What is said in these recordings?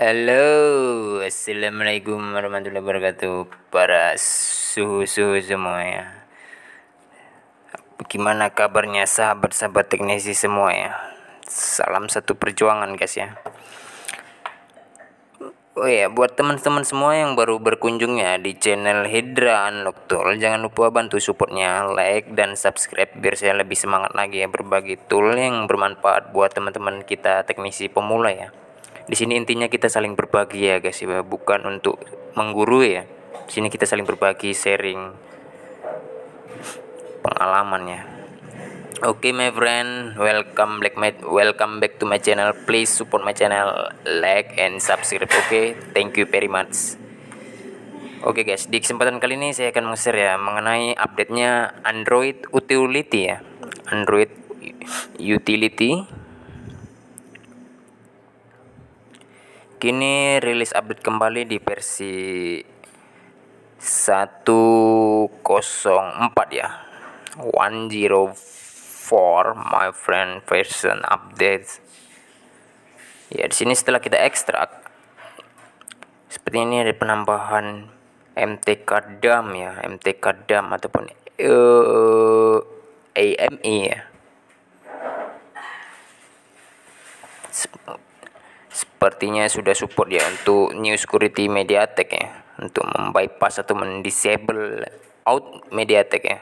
Halo, assalamualaikum warahmatullahi wabarakatuh para suhu-suhu semuanya. Bagaimana kabarnya sahabat-sahabat teknisi semua ya? Salam satu perjuangan guys ya. Oh ya, buat teman-teman semua yang baru berkunjung ya di channel Hydra Unlock Tool, jangan lupa bantu supportnya, like dan subscribe biar saya lebih semangat lagi ya berbagi tool yang bermanfaat buat teman-teman kita teknisi pemula ya. Di sini intinya kita saling berbagi ya guys ya, bukan untuk menggurui ya. Di sini kita saling berbagi, sharing pengalamannya. Oke my friend, welcome back to my channel. Please support my channel, like and subscribe. Oke, thank you very much. Oke guys, di kesempatan kali ini saya akan share ya mengenai update-nya Android Utility ya. Android Utility kini rilis update kembali di versi 104 ya. 104 my friend version update. Ya, di sini setelah kita ekstrak seperti ini ada penambahan MTK DAM ya, MTK DAM ataupun AMI ya. Sepertinya sudah support ya untuk New Security MediaTek ya, untuk membypass atau mendisable out MediaTek ya.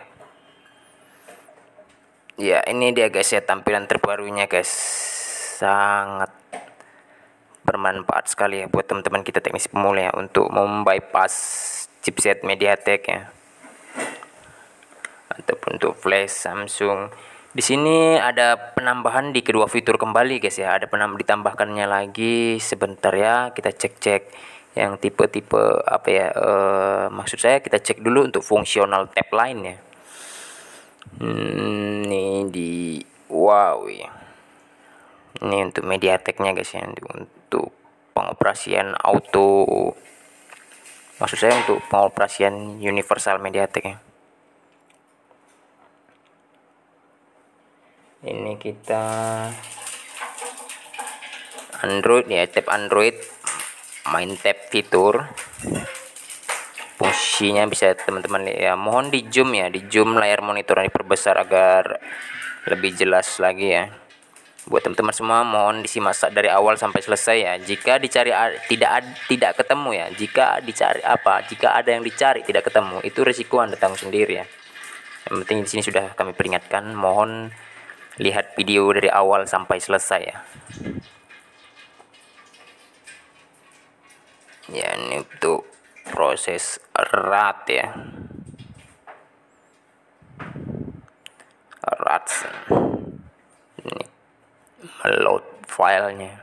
Ya, ini dia guys ya tampilan terbarunya guys. Sangat bermanfaat sekali ya buat teman-teman kita teknisi pemula ya untuk membypass chipset MediaTek ya. Ataupun untuk flash Samsung. Di sini ada penambahan di kedua fitur kembali guys ya. Ada ditambahkannya lagi sebentar ya. Kita cek-cek yang tipe-tipe apa ya. Maksud saya kita cek dulu untuk fungsional tab lain ya. Ini di Huawei. Ini untuk MediaTek-nya guys ya. Untuk pengoperasian auto. Maksud saya untuk pengoperasian universal MediaTek ya. Ini kita Android ya, tab Android main tab fitur fungsinya bisa teman-teman ya, mohon di zoom ya, di zoom layar monitor diperbesar agar lebih jelas lagi ya. Buat teman-teman semua mohon disimak dari awal sampai selesai ya. Jika dicari tidak ketemu ya, jika ada yang dicari tidak ketemu, itu risiko Anda tanggung sendiri ya. Yang penting di sini sudah kami peringatkan, mohon lihat video dari awal sampai selesai ya. Ya, ini untuk proses RAT ya. RAT ini meload filenya.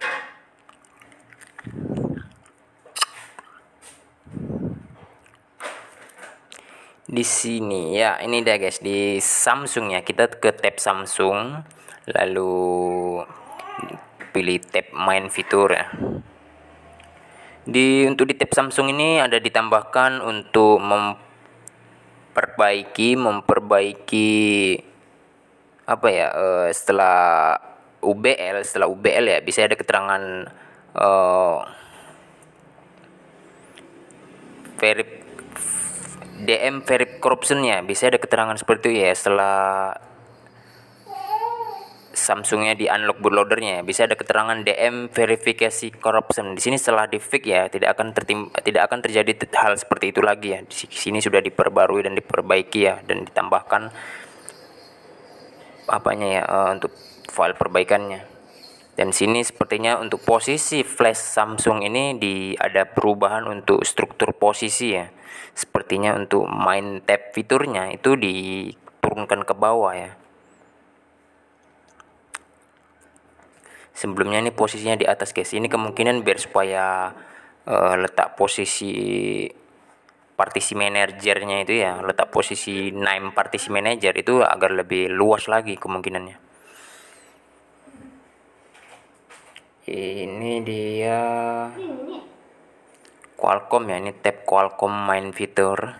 Di sini ya, ini dia guys di Samsung ya, kita ke tab Samsung lalu pilih tab main fitur ya. Untuk di tab Samsung ini ada ditambahkan untuk memperbaiki apa ya, setelah UBL ya bisa ada keterangan DM verif corruption-nya, bisa ada keterangan seperti itu ya. Setelah Samsungnya di unlock bootloader-nya bisa ada keterangan DM verifikasi corruption. Di sini setelah di fix ya tidak akan terjadi hal seperti itu lagi ya. Di sini sudah diperbarui dan diperbaiki ya, dan ditambahkan apanya ya, untuk file perbaikannya. Dan sini sepertinya untuk posisi flash Samsung ini ada perubahan untuk struktur posisi ya. Sepertinya untuk main tab fiturnya itu diturunkan ke bawah ya. Sebelumnya ini posisinya di atas guys. Ini kemungkinan biar supaya letak posisi partisi manajernya itu ya, letak posisi name partisi manager itu agar lebih luas lagi kemungkinannya. Ini dia Qualcomm ya, ini tab Qualcomm main fitur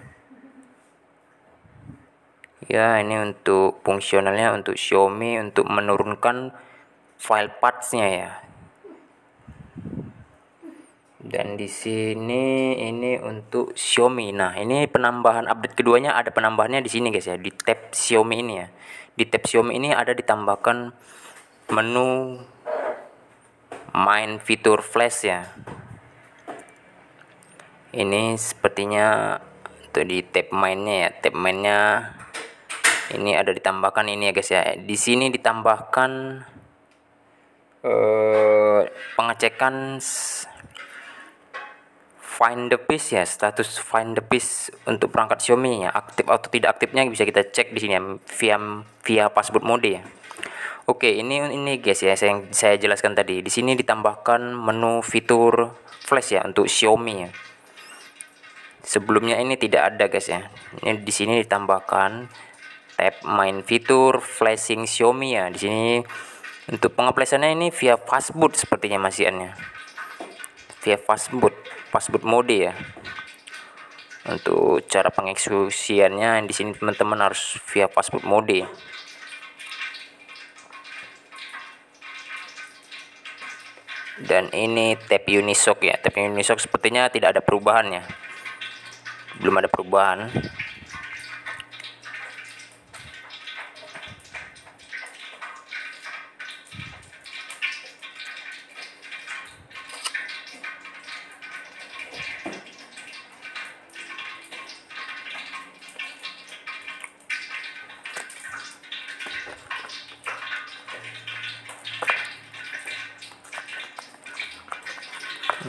ya. Ini untuk fungsionalnya untuk Xiaomi untuk menurunkan file paths-nya ya. Dan di sini ini untuk Xiaomi. Nah, ini penambahan update keduanya, ada penambahannya di sini guys ya, di tab Xiaomi ini ya. Di tab Xiaomi ini ada ditambahkan menu main fitur flash ya. Ini sepertinya untuk di tab mainnya ya, tab mainnya ini ada ditambahkan ini ya guys ya. Di sini ditambahkan pengecekan find the piece ya, status find the piece untuk perangkat Xiaomi ya, aktif atau tidak aktifnya bisa kita cek di sini ya, via password mode ya. Oke, ini guys ya, yang saya jelaskan tadi. Di sini ditambahkan menu fitur flash ya untuk Xiaomi ya. Sebelumnya ini tidak ada guys ya. Ini di sini ditambahkan tab main fitur flashing Xiaomi ya. Di sini untuk pengeplasannya ini via password sepertinya masihannya. Via password mode ya. Untuk cara pengeksekusiannya di sini teman-teman harus via password mode. Dan ini tab Unisoc ya. Tab Unisoc sepertinya tidak ada perubahan ya. Belum ada perubahan.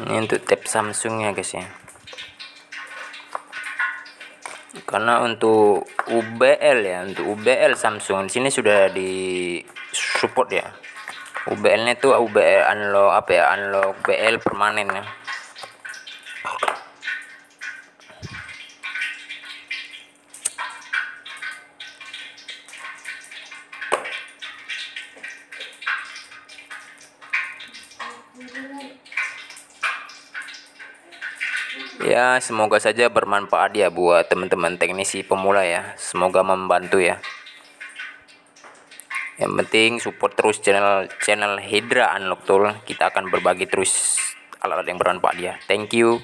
Ini untuk tab Samsung ya guys ya. Karena untuk UBL ya, untuk UBL Samsung di sini sudah di support ya. UBL-nya itu UBL unlock apa ya? Unlock BL permanen ya. Ya, semoga saja bermanfaat ya buat teman-teman teknisi pemula ya. Semoga membantu ya. Yang penting support terus channel Hydra Unlock Tool. Kita akan berbagi terus alat-alat yang bermanfaat ya. Thank you.